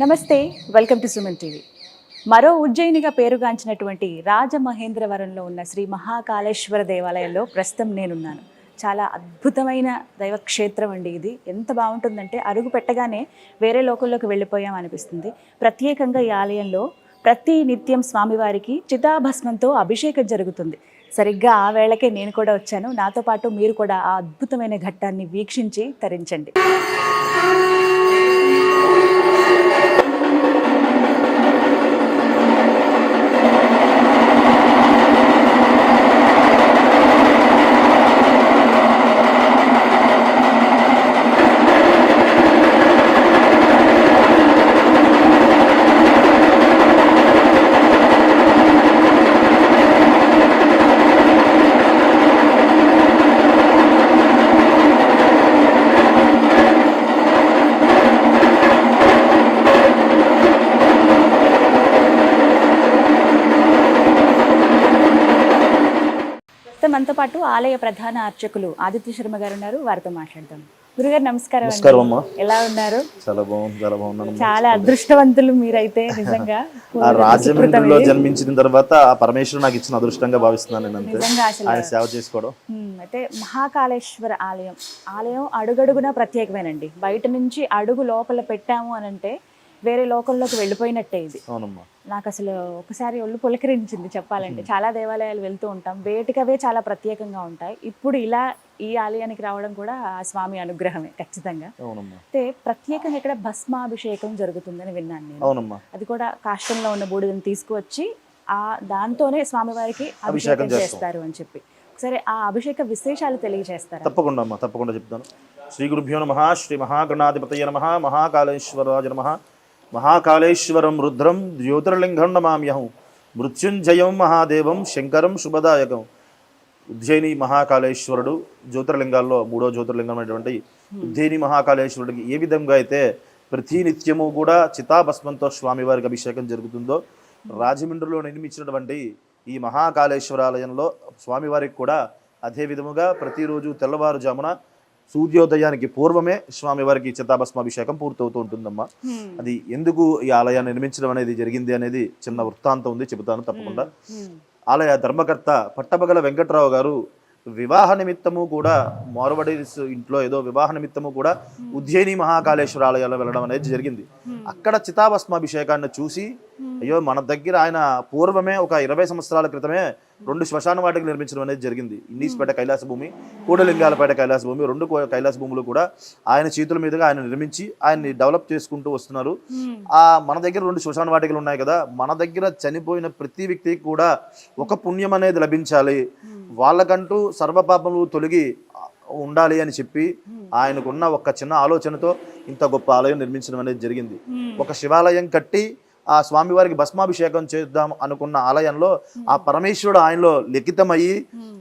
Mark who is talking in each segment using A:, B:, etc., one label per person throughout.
A: నమస్తే, welcome to Suman TV. మరో ఉజ్జయినిగా పేరుగాంచినటువంటి రాజమహేంద్రవరంలో ఉన్న శ్రీ మహాకాళేశ్వర దేవాలయంలో ప్రస్తుతం నేనున్నాను. చాలా అద్భుతమైన దైవక్షేత్రం అండి ఇది. ఎంత బాగుంటుందంటే అడుగు పెట్టగానే వేరే లోకంలోకి వెళ్ళిపోయాం అనిపిస్తుంది. ప్రత్యేకంగా ఈ ఆలయంలో ప్రతి నిత్యం స్వామివారికి చితాభస్మంతో అభిషేకం జరుగుతుంది. సరిగ్గా ఆ వేళకే నేను కూడా వచ్చాను. నాతో పాటు మీరు కూడా ఆ అద్భుతమైన ఘట్టాన్ని వీక్షించి తరించండి. మనతో పాటు ఆలయ ప్రధాన అర్చకులు ఆదిత్య శర్మ గారు ఉన్నారు. వారితో మాట్లాడదాం. గురుగారు నమస్కారం. ఎలా ఉన్నారు? చాలా అదృష్టవంతులు మీరైతే నిజంగా.
B: రాజమండ్రిలో జన్మించిన తర్వాత ఆ పరమేశ్వరుడు నాకు ఇచ్చిన అదృష్టంగా భావిస్తున్నాను నేను. నిజంగా ఆయన సేవ చేసుకోవడం.
A: అయితే మహాకాళేశ్వర ఆలయం అడుగడుగునా ప్రత్యేకమేనండి. బయట నుంచి అడుగు లోపల పెట్టాము అని అంటే వేరే లోకంలోకి వెళ్ళిపోయినట్టే ఇది.
B: అవునమ్మా.
A: నాకు అసలు ఒకసారి ఒళ్ళు పులకరించింది చెప్పాలంటే. చాలా దేవాలయాలు వెళ్తూ ఉంటాం, వేటికవే చాలా ప్రత్యేకంగా ఉంటాయి. ఇప్పుడు ఇలా ఈ ఆలయానికి రావడం కూడా ఆ స్వామి అనుగ్రహమే ఖచ్చితంగా. అయితే ప్రత్యేకంగా ఇక్కడ భస్మాభిషేకం జరుగుతుందని విన్నాను నేను. అది కూడా కాష్టంలో ఉన్న బూడిదని తీసుకువచ్చి దాంతోనే స్వామివారికి అభిషేకం చేస్తారు అని చెప్పి. ఒకసారి ఆ అభిషేక విశేషాలు తెలియజేస్తారు?
B: తప్పకుండా అమ్మా, తప్పకుండా చెప్తాను. శ్రీ గురుభ్యో నమః. శ్రీ మహాగణాధిపతయ నమః. మహాకాళేశ్వరాయ నమః. మహాకాళేశ్వరం రుద్రం జ్యోతిర్లింగం నమామ్యహం. మృత్యుంజయం మహాదేవం శంకరం శుభదాయకం. ఉజ్జయిని మహాకాళేశ్వరుడు జ్యోతిర్లింగాల్లో 3వ జ్యోతిర్లింగం అయినటువంటి ఉజ్జయిని మహాకాళేశ్వరుడికి ఏ విధంగా అయితే ప్రతి నిత్యము కూడా చితాభస్మంతో స్వామివారికి అభిషేకం జరుగుతుందో, రాజమండ్రిలో నిర్మించినటువంటి ఈ మహాకాళేశ్వరాలయంలో స్వామివారికి కూడా అదే విధముగా ప్రతిరోజు తెల్లవారుజామున సూర్యోదయానికి పూర్వమే స్వామివారికి చితాభస్మాభిషేకం పూర్తవుతూ ఉంటుందమ్మా. అది ఎందుకు ఈ ఆలయాన్ని నిర్మించడం అనేది జరిగింది అనేది చిన్న వృత్తాంతం ఉంది, చెబుతాను తప్పకుండా. ఆలయ ధర్మకర్త పట్టబగల వెంకట్రావు గారు వివాహ నిమిత్తము కూడా మోరవడి ఇంట్లో ఏదో వివాహ నిమిత్తము కూడా ఉజ్జయిని మహాకాళేశ్వర ఆలయాల్లో వెళ్ళడం అనేది జరిగింది. అక్కడ చితాభస్మాభిషేకాన్ని చూసి అయ్యో మన దగ్గర ఆయన పూర్వమే ఒక 20 సంవత్సరాల క్రితమే 2 శ్మశాన వాటికలు నిర్మించడం అనేది జరిగింది. ఇన్నీస్పేట కైలాస భూమి, కూడలింగాలపేట కైలాస భూమి, 2 కైలాస భూములు కూడా ఆయన చేతుల మీదుగా ఆయన నిర్మించి ఆయన్ని డెవలప్ చేసుకుంటూ వస్తున్నారు. మన దగ్గర 2 శ్మశాన వాటికలు ఉన్నాయి కదా, మన దగ్గర చనిపోయిన ప్రతి వ్యక్తికి కూడా ఒక పుణ్యం అనేది లభించాలి, వాళ్ళకంటూ సర్వపాపములు తొలగి ఉండాలి అని చెప్పి ఆయనకున్న ఒక చిన్న ఆలోచనతో ఇంత గొప్ప ఆలయం నిర్మించడం అనేది జరిగింది. ఒక శివాలయం కట్టి ఆ స్వామివారికి భస్మాభిషేకం చేద్దాం అనుకున్న ఆలయంలో ఆ పరమేశ్వరుడు ఆయనలో లిఖితమయ్యి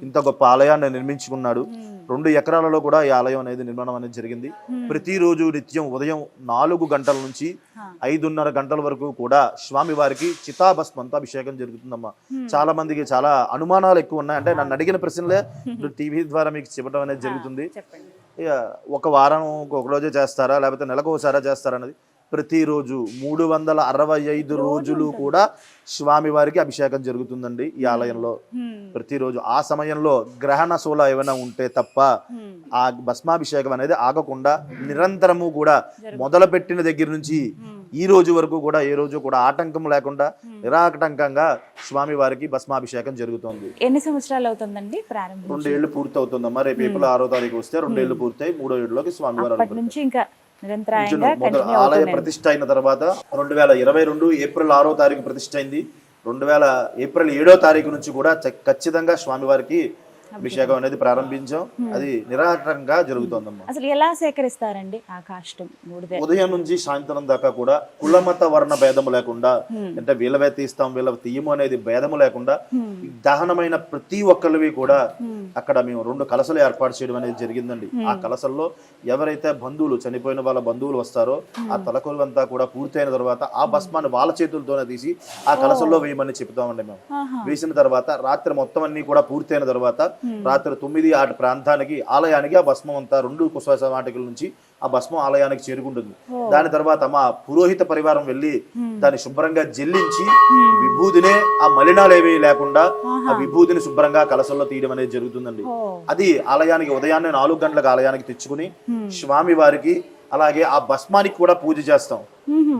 B: ఇంత గొప్ప ఆలయాన్ని నిర్మించుకున్నాడు. 2 ఎకరాలలో కూడా ఈ ఆలయం అనేది నిర్మాణం అనేది జరిగింది. ప్రతిరోజు నిత్యం ఉదయం 4 గంటల నుంచి 5:30 గంటల వరకు కూడా స్వామివారికి చితాభస్మంతో అభిషేకం జరుగుతుందమ్మా. చాలా మందికి చాలా అనుమానాలు ఎక్కువ ఉన్నాయి. అంటే నన్ను అడిగిన ప్రశ్నలే టీవీ ద్వారా మీకు చెప్పడం అనేది జరుగుతుంది. ఒక వారం ఒక రోజే చేస్తారా లేకపోతే నెలకు ఒకసారా చేస్తారా అనేది ప్రతిరోజు 365 రోజులు కూడా స్వామివారికి అభిషేకం జరుగుతుందండి ఈ ఆలయంలో. ప్రతిరోజు ఆ సమయంలో గ్రహణ శూల ఏమైనా ఉంటే తప్ప ఆ భస్మాభిషేకం అనేది ఆగకుండా నిరంతరము కూడా మొదలుపెట్టిన దగ్గర నుంచి ఈ రోజు వరకు కూడా ఏ రోజు కూడా ఆటంకం లేకుండా నిరాటంకంగా స్వామివారికి భస్మాభిషేకం జరుగుతుంది.
A: ఎన్ని సంవత్సరాలు అవుతుందండి ప్రారంభం?
B: 2 ఏళ్ళు పూర్తి అవుతుందమ్మా. రేపు ఏప్రిల్ 6వ తారీఖు వస్తే 2 ఏళ్ళు పూర్తయి 3వ ఏళ్ళలోకి స్వామివారి ఆలయ ప్రతిష్ఠ అయిన తర్వాత 2022 ఏప్రిల్ 6వ తారీఖు ప్రతిష్ఠ అయింది. 2000 ఏప్రిల్ 7వ తారీఖు నుంచి కూడా ఖచ్చితంగా స్వామివారికి అభిషేకం అనేది ప్రారంభించాం. అది నిరాటంగా జరుగుతోందమ్మా.
A: అసలు ఎలా సేకరిస్తారండి ఆ కాష్టం?
B: ఉదయం నుంచి సాయంత్రం దాకా కూడా కులమత వర్ణ భేదము లేకుండా, అంటే వీళ్ళవే తీస్తాం వీళ్ళ తీయము అనేది భేదము లేకుండా దహనమైన ప్రతి ఒక్కరివి కూడా అక్కడ మేము 2 కలసలు ఏర్పాటు చేయడం అనేది జరిగిందండి. ఆ కలసల్లో ఎవరైతే బంధువులు చనిపోయిన వాళ్ళ బంధువులు వస్తారో ఆ తలకొలంతా కూడా పూర్తయిన తర్వాత ఆ భస్మాన్ని వాళ్ళ చేతులతోనే తీసి ఆ కలసల్లో వేయమని చెప్తామండి మేము. వేసిన తర్వాత రాత్రి మొత్తం అన్ని కూడా పూర్తయిన తర్వాత రాత్రి 9 ఆ ప్రాంతానికి ఆలయానికి ఆ భస్మం అంతా 2 కుశ వాటికల నుంచి ఆ భస్మం ఆలయానికి చేరుకుంటుంది. దాని తర్వాత మా పురోహిత పరివారం వెళ్ళి దాన్ని శుభ్రంగా జల్లించి విభూదినే ఆ మలినాలు ఏమీ లేకుండా ఆ విభూదిని శుభ్రంగా కలసంలో తీయడం అనేది జరుగుతుందండి. అది ఆలయానికి ఉదయాన్నే 4 గంటలకు ఆలయానికి తెచ్చుకుని స్వామి వారికి అలాగే ఆ భస్మానికి కూడా పూజ చేస్తాం.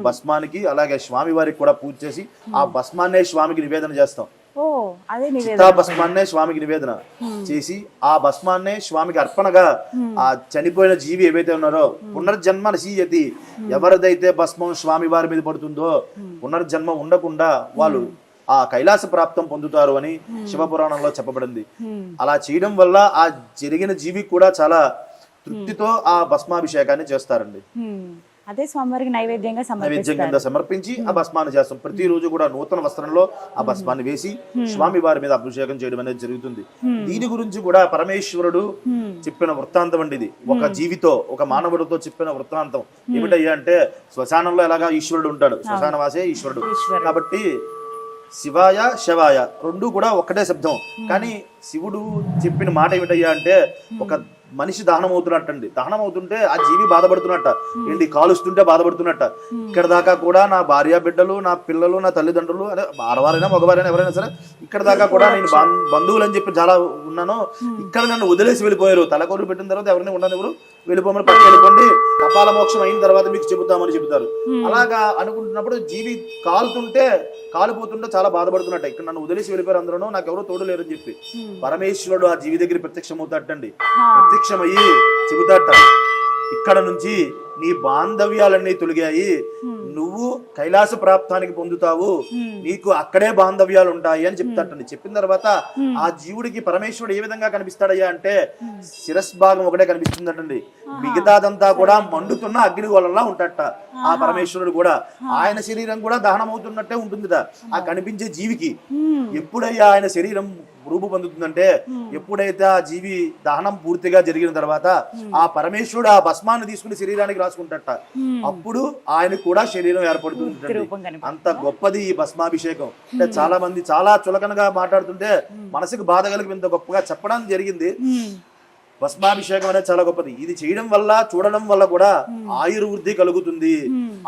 B: భస్మానికి అలాగే స్వామి వారికి కూడా పూజ చేసి ఆ భస్మాన్నే స్వామికి నివేదన చేస్తాం. చిత్తా భస్మాన్నే స్వామికి నివేదన చేసి ఆ భస్మాన్నే స్వామికి అర్పణగా ఆ చనిపోయిన జీవి ఏవైతే ఉన్నారో పునర్జన్మ నశీయతి, ఎవరిదైతే భస్మం స్వామి వారి మీద పడుతుందో పునర్జన్మ ఉండకుండా వాళ్ళు ఆ కైలాస ప్రాప్తం పొందుతారు అని శివపురాణంలో చెప్పబడింది. అలా చేయడం వల్ల ఆ జరిగిన జీవి కూడా చాలా తృప్తితో ఆ భస్మాభిషేకాన్ని చేస్తారండి.
A: అదే స్వామివారికి నైవేద్యంగా
B: సమర్పించి ఆ భస్మాన్ని చేస్తాం. ప్రతిరోజు కూడా నూతన వస్త్రంలో ఆ భస్మాన్ని వేసి స్వామి వారి మీద అభిషేకం చేయడం అనేది జరుగుతుంది. దీని గురించి కూడా పరమేశ్వరుడు చెప్పిన వృత్తాంతం అండి ఇది. ఒక జీవితో ఒక మానవుడితో చెప్పిన వృత్తాంతం ఏమిటయ్యా అంటే, శ్మశానంలో ఎలాగా ఈశ్వరుడు ఉంటాడు, శ్మశానవాసే ఈశ్వరుడు కాబట్టి శివాయ శవాయ రెండు కూడా ఒక్కటే శబ్దం. కానీ శివుడు చెప్పిన మాట ఏమిటయ్యా అంటే, ఒక మనిషి దహనం అవుతున్నట్టండి. దహనం అవుతుంటే ఆ జీవి బాధపడుతున్నట్ట, ఏంటి కాలుస్తుంటే బాధపడుతున్నట్ట. ఇక్కడ దాకా కూడా నా భార్య బిడ్డలు, నా పిల్లలు, నా తల్లిదండ్రులు, అదే ఆడవారైనా మగవారైనా ఎవరైనా సరే ఇక్కడ దాకా కూడా నేను బంధువులు అని చెప్పి చాలా ఉన్నాను, ఇక్కడ నన్ను వదిలేసి వెళ్ళిపోయారు. తలకొరు పెట్టిన తర్వాత ఎవరిని ఉండనివ్వరు, వెళ్ళిపోమని పక్కన వెళ్ళిపోండి, కపాల మోక్షం అయిన తర్వాత మీకు చెబుతామని చెబుతారు. అలాగా అనుకుంటున్నప్పుడు జీవి కాలిపోతుంటే చాలా బాధపడుతున్నట్ట. ఇక్కడ నన్ను వదిలేసి వెళ్ళిపోయారు అందరూ, నాకు ఎవరో తోడు లేరని చెప్పి పరమేశ్వరుడు ఆ జీవి దగ్గర ప్రత్యక్షమవుతాటండి. ప్రత్యక్షమయ్యి చెబుతాట, ఇక్కడ నుంచి నీ బాంధవ్యాలన్నీ తొలగాయి, నువ్వు కైలాస ప్రాప్తానికి పొందుతావు, నీకు అక్కడే బాంధవ్యాలు ఉంటాయి అని చెప్తాటండి. చెప్పిన తర్వాత ఆ జీవుడికి పరమేశ్వరుడు ఏ విధంగా కనిపిస్తాడయ్యా అంటే, శిరస్ భాగం ఒకటే కనిపిస్తుందటండి, మిగతాదంతా కూడా మండుతున్న అగ్నిగోళంలా ఉంటాడట. ఆ పరమేశ్వరుడు కూడా ఆయన శరీరం కూడా దహనం అవుతున్నట్టే ఉంటుందిట ఆ కనిపించే జీవికి. ఎప్పుడయ్యా ఆయన శరీరం రూపు పొందుతుందంటే, ఎప్పుడైతే ఆ జీవి దహనం పూర్తిగా జరిగిన తర్వాత ఆ పరమేశ్వరుడు ఆ భస్మాన్ని తీసుకుని శరీరానికి రాసుకుంటాట, అప్పుడు ఆయన కూడా శరీరం ఏర్పడుతుంది. అంత గొప్పది ఈ భస్మాభిషేకం. అంటే చాలా మంది చాలా చులకనగా మాట్లాడుతుంటే మనసుకు బాధ కలిగి ఇంత గొప్పగా చెప్పడం జరిగింది. భస్మాభిషేకం అనేది చాలా గొప్పది. ఇది చేయడం వల్ల చూడడం వల్ల కూడా ఆయుర్వృద్ధి కలుగుతుంది,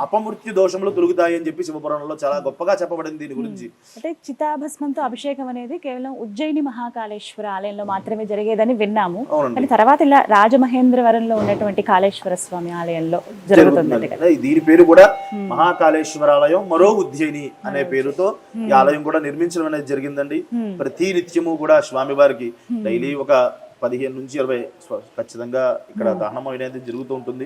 B: అపమృత్యు దోషములు తొలుగుతాయి అని చెప్పి శివపురాణంలో చాలా గొప్పగా చెప్పబడింది దీని గురించి.
A: అంటే చితాభస్మంతో అభిషేకం అనేది కేవలం ఉజ్జయిని మహాకాళేశ్వర ఆలయంలో మాత్రమే జరిగేదని విన్నాము. కానీ తర్వాత ఇలా రాజమహేంద్రవరంలో ఉన్నటువంటి కాళేశ్వర స్వామి ఆలయంలో జరుగుతుంది.
B: దీని పేరు కూడా మహాకాళేశ్వర ఆలయం, మరో ఉజ్జయిని అనే పేరుతో ఈ ఆలయం కూడా నిర్మించడం అనేది జరిగిందండి. ప్రతి నిత్యము కూడా స్వామి వారికి డైలీ ఒక 15 నుంచి 20 ఖచ్చితంగా ఇక్కడ దహనం అనేది జరుగుతూ ఉంటుంది.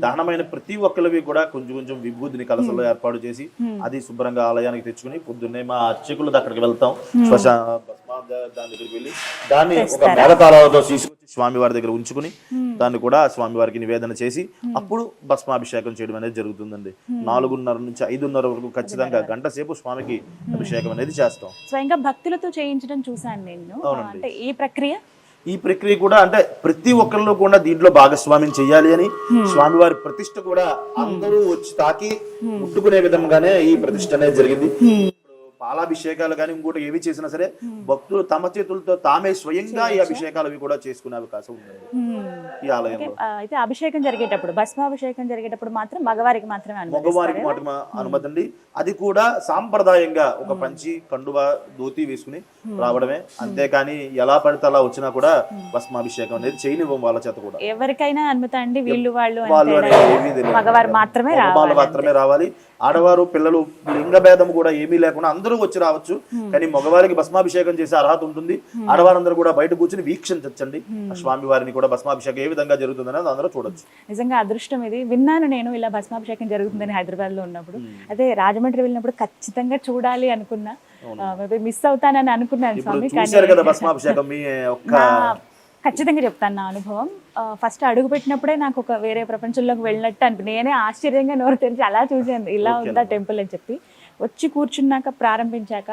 B: దహనమైన ప్రతి ఒక్కరివి కూడా కొంచెం కొంచెం విభూతిని కలసల్లో ఏర్పాటు చేసి అది శుభ్రంగా ఆలయానికి తెచ్చుకుని పొద్దున్నే మా అర్చకులు అక్కడికి వెళ్తాం. దాని దగ్గరికి వెళ్ళి దాన్ని ఒక మేళతాళాలతో తీసుకొచ్చి స్వామి వారి దగ్గర ఉంచుకుని దాన్ని కూడా స్వామి వారికి నివేదన చేసి అప్పుడు భస్మాభిషేకం చేయడం అనేది జరుగుతుందండి. 4:30 నుంచి 5:30 వరకు ఖచ్చితంగా గంట సేపు స్వామికి అభిషేకం అనేది చేస్తాం.
A: స్వయంగా భక్తులతో చేయించడం చూసాను నేను. అంటే
B: ఈ ప్రక్రియ కూడా అంటే ప్రతి ఒక్కరిలో కూడా దీంట్లో భాగస్వామ్యం చెయ్యాలి అని స్వామివారి ప్రతిష్ట కూడా అందరూ వచ్చి తాకి ముట్టుకునే విధంగానే ఈ ప్రతిష్ట అనేది జరిగింది. పాలాభిషేకాలు కానీ ఇంకోటి ఏవి చేసినా సరే భక్తులు తమ చేతులతో తామే స్వయంగా ఈ అభిషేకాలు అవి కూడా చేసుకునే అవకాశం ఉంటుంది ఈ ఆలయంలో.
A: అయితే అభిషేకం జరిగేటప్పుడు భస్మాభిషేకం జరిగేటప్పుడు మాత్రం మగవారికి మాత్రమే
B: అనుమతి అండి. అది కూడా సాంప్రదాయంగా ఒక పంచి కండువ ధోతి వేసుకుని రావడమే, అంతేకాని ఎలా పడితే అలా వచ్చినా కూడా భస్మాభిషేకం అనేది చేయనివ్వం వాళ్ళ చేత కూడా.
A: ఎవరికైనా అనుమతి అండి, వాళ్ళు మగవారు మాత్రమే
B: రావాలి. ఆడవారు పిల్లలు లింగ భేదం కూడా ఏమీ లేకుండా అందరూ వచ్చి రావచ్చు. కానీ మగవారికి భస్మాభిషేకం చేసే అర్హత ఉంటుంది. ఆడవారందరూ కూడా బయట కూర్చొని వీక్షించండి స్వామి వారిని కూడా భస్మాభిషేకం ఏ విధంగా జరుగుతుంది అనేది అందరూ చూడొచ్చు.
A: నిజంగా అదృష్టం ఇది. విన్నాను నేను ఇలా భస్మాభిషేకం జరుగుతుందని హైదరాబాద్ లో ఉన్నప్పుడు. అదే రాజమండ్రి వెళ్ళినప్పుడు ఖచ్చితంగా చూడాలి అనుకున్నా, మిస్ అవుతానని అనుకున్నాను స్వామి. ఖచ్చితంగా చెప్తాను నా అనుభవం. ఫస్ట్ అడుగు పెట్టినప్పుడే నాకు ఒక వేరే ప్రపంచంలోకి వెళ్ళినట్టు అనిపించింది. నేనే ఆశ్చర్యంగా నోరు తెరిచి అలా చూసాను, ఇలా ఉందా టెంపుల్ అని చెప్పి. వచ్చి కూర్చున్నాక ప్రారంభించాక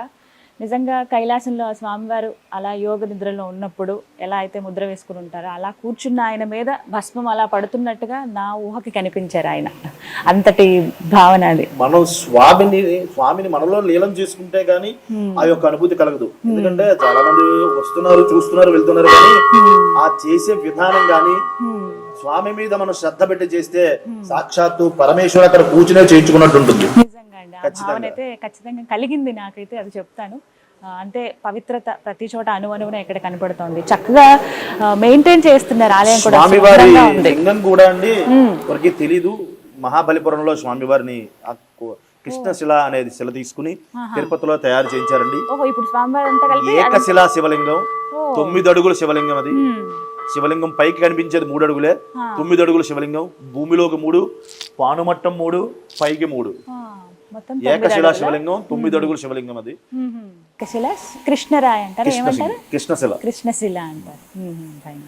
A: నిజంగా కైలాసంలో ఆ స్వామివారు అలా యోగ నిద్రలో ఉన్నప్పుడు ఎలా అయితే ముద్ర వేసుకుని ఉంటారో అలా కూర్చున్న ఆయన మీద భస్మం అలా పడుతున్నట్టుగా నా ఊహకి కనిపించారు ఆయన. అంతటి భావన అది.
B: మనం స్వామిని మనలో లీలం చేసుకుంటే గానీ ఆ యొక్క అనుభూతి కలగదు. ఎందుకంటే చాలా మంది వస్తున్నారు, చూస్తున్నారు, వెళ్తున్నారు, కానీ ఆ చేసే విధానం గాని స్వామి మీద మనం శ్రద్ధ పెట్టి చేస్తే సాక్షాత్తు పరమేశ్వరు అక్కడ కూర్చునే చేయించుకున్నట్టు ఉంటుంది.
A: నిజంగా అండి, ఆ భావన అయితే ఖచ్చితంగా కలిగింది నాకైతే, అది చెప్తాను. అంటే పవిత్రత ప్రతి చోట అణువణువున ఇక్కడ కనపడుతోంది. చక్కగా మెయింటైన్ చేస్తున్నారు ఆలయం కూడా.
B: స్వామివారి లింగం కూడా అండి ఎవరికి తెలీదు. మహాబలిపురంలో స్వామివారిని కృష్ణశిల అనేది శిల తీసుకుని తిరుపతిలో తయారు చేయించారండి.
A: ఇప్పుడు స్వామివారి అంతా కలిపి
B: ఏకశిలా శివలింగం, 9 అడుగుల శివలింగం. అది శివలింగం పైకి కనిపించేది 3 అడుగులే, 9 అడుగుల శివలింగం. భూమిలోకి 3, పానుమట్టం 3, పైకి 3. ఏకశిలా శివలింగం, 9 అడుగుల శివలింగం. అది
A: కృష్ణరాయ అంటారు, ఏమంటారు?
B: కృష్ణశిల
A: అంటారు.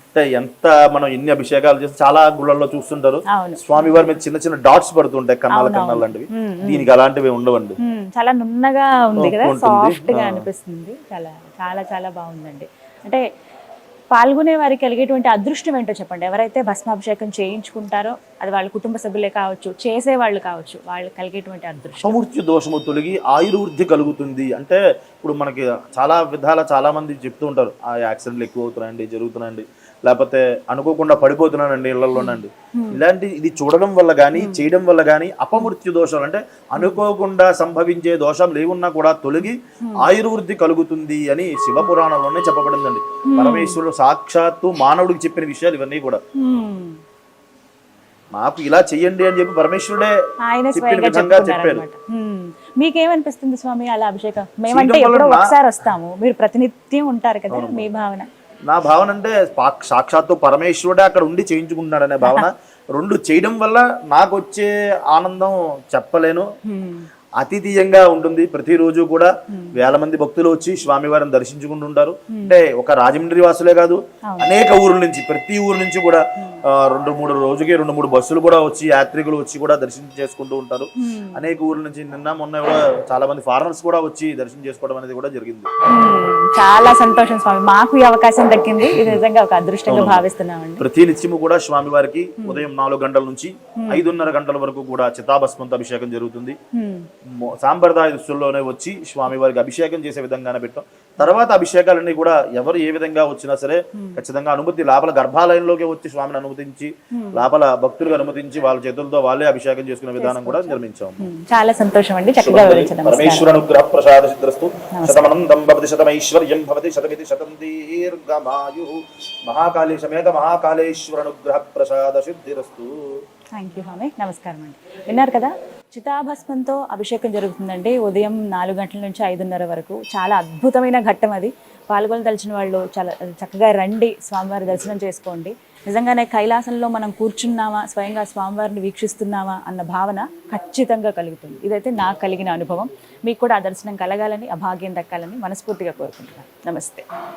B: అంటే ఎంత మనం ఎన్ని అభిషేకాలు చేస్తే చాలా గుళ్ళల్లో చూస్తుంటారు స్వామివారి మీద చిన్న చిన్న డాట్స్ పడుతుంటాయి, కన్నాలు లాంటివి. దీనికి అలాంటివి ఉండవండి.
A: చాలా నున్నగా ఉంది కదా, సాఫ్ట్ గా అనిపిస్తుంది. చాలా చాలా చాలా బాగుందండి. అంటే పాల్గొనే వారికి కలిగేటువంటి అదృష్టం ఏంటో చెప్పండి. ఎవరైతే భస్మాభిషేకం చేయించుకుంటారో అది వాళ్ళ కుటుంబ సభ్యులే కావచ్చు, చేసేవాళ్ళు కావచ్చు, వాళ్ళు కలిగేటువంటి అదృష్టం. అపమృత్యు
B: దోషము తొలగి ఆయుర్వృద్ధి కలుగుతుంది. అంటే ఇప్పుడు మనకి చాలా విధాల చాలా మంది చెప్తూ ఉంటారు, ఆ యాక్సిడెంట్లు ఎక్కువ అవుతున్నాయండి, జరుగుతున్నాయండి, లేకపోతే అనుకోకుండా పడిపోతున్నానండి ఇళ్లలోనండి. ఇది చూడడం వల్ల కానీ చేయడం వల్ల కానీ అపమృత్యు దోషాలు అంటే అనుకోకుండా సంభవించే దోషాలు ఏమున్నా కూడా తొలగి ఆయుర్వృద్ధి కలుగుతుంది అని శివపురాణంలోనే చెప్పబడిందండి. పరమేశ్వరుడు సాక్షాత్తు మానవుడికి చెప్పిన విషయాలు ఇవన్నీ కూడా. మాకు ఇలా చెయ్యండి అని చెప్పి పరమేశ్వరుడే చెప్పిన విధంగా చెప్పారు.
A: మీకేమనిపిస్తుంది స్వామి అలా అభిషేకం? మేమంటే ఎప్పుడో ఒకసారి వస్తాము, మీరు ప్రతినిత్యం ఉంటారు కదా, మీ భావన?
B: నా భావన అంటే సాక్షాత్తు పరమేశ్వరుడే అక్కడ ఉండి చేయించుకుంటున్నాడనే భావన. 2 చేయడం వల్ల నాకు వచ్చే ఆనందం చెప్పలేను, అతిథీయంగా ఉంటుంది. ప్రతిరోజు కూడా వేల మంది భక్తులు వచ్చి స్వామివారిని దర్శించుకుంటుంటారు. అంటే ఒక రాజమండ్రి వాసులే కాదు, అనేక ఊర్ల నుంచి, ప్రతి ఊరు నుంచి కూడా 2-3 రోజుకి 2-3 బస్సులు కూడా వచ్చి యాత్రికులు వచ్చి కూడా దర్శనం చేసుకుంటూ ఉంటారు. అనేక ఊర్ల నుంచి నిన్న మొన్న కూడా చాలా మంది ఫారినర్స్ కూడా వచ్చి దర్శనం చేసుకోవడం అనేది కూడా జరిగింది.
A: చాలా సంతోషం స్వామి, మాకు ఈ అవకాశం దక్కింది. ఇది నిజంగా ఒక అదృష్టంగా భావిస్తున్నామండి.
B: ప్రతి నిత్యము కూడా స్వామివారికి ఉదయం 4 గంటల నుంచి 5:30 గంటల వరకు కూడా చితాభస్మంతో అభిషేకం జరుగుతుంది. సాంప్రదాయ దుస్తుల్లోనే వచ్చి స్వామివారికి అభిషేకం చేసే విధంగానే పెట్టాం. తర్వాత అభిషేకాలన్నీ కూడా ఎవరు ఏ విధంగా వచ్చినా సరే ఖచ్చితంగా అనుమతి లోపల గర్భాలయంలోకి వచ్చి స్వామిని అనుమతించి లోపల భక్తులకు అనుమతించి వాళ్ళ చేతులతో వాళ్ళే అభిషేకం చేసుకునే విధానం కూడా నిర్మించాం.
A: చాలా సంతోషం అండి, చక్కగా వివరించారు.
B: పరమేశ్వర అనుగ్రహ ప్రసాద సిద్ధిరస్తు. శతమనంతం భవతి శతమైశ్వర్యం భవతి శతమితి శతం దీర్ఘమాయు. మహాకాళీ సమేత మహాకాళేశ్వర అనుగ్రహ ప్రసాద సిద్ధిరస్తు.
A: థ్యాంక్ యూ స్వామి, నమస్కారం అండి. విన్నారు కదా, చితాభస్మంతో అభిషేకం జరుగుతుందండి ఉదయం 4 గంటల నుంచి 5:30 వరకు. చాలా అద్భుతమైన ఘట్టం అది. పాల్గొనదలిచిన వాళ్ళు చాలా చక్కగా రండి, స్వామివారి దర్శనం చేసుకోండి. నిజంగానే కైలాసంలో మనం కూర్చున్నామా, స్వయంగా స్వామివారిని వీక్షిస్తున్నామా అన్న భావన ఖచ్చితంగా కలుగుతుంది. ఇదైతే నాకు కలిగిన అనుభవం. మీకు కూడా ఆ దర్శనం కలగాలని, ఆ భాగ్యం దక్కాలని మనస్ఫూర్తిగా కోరుకుంటున్నాను. నమస్తే.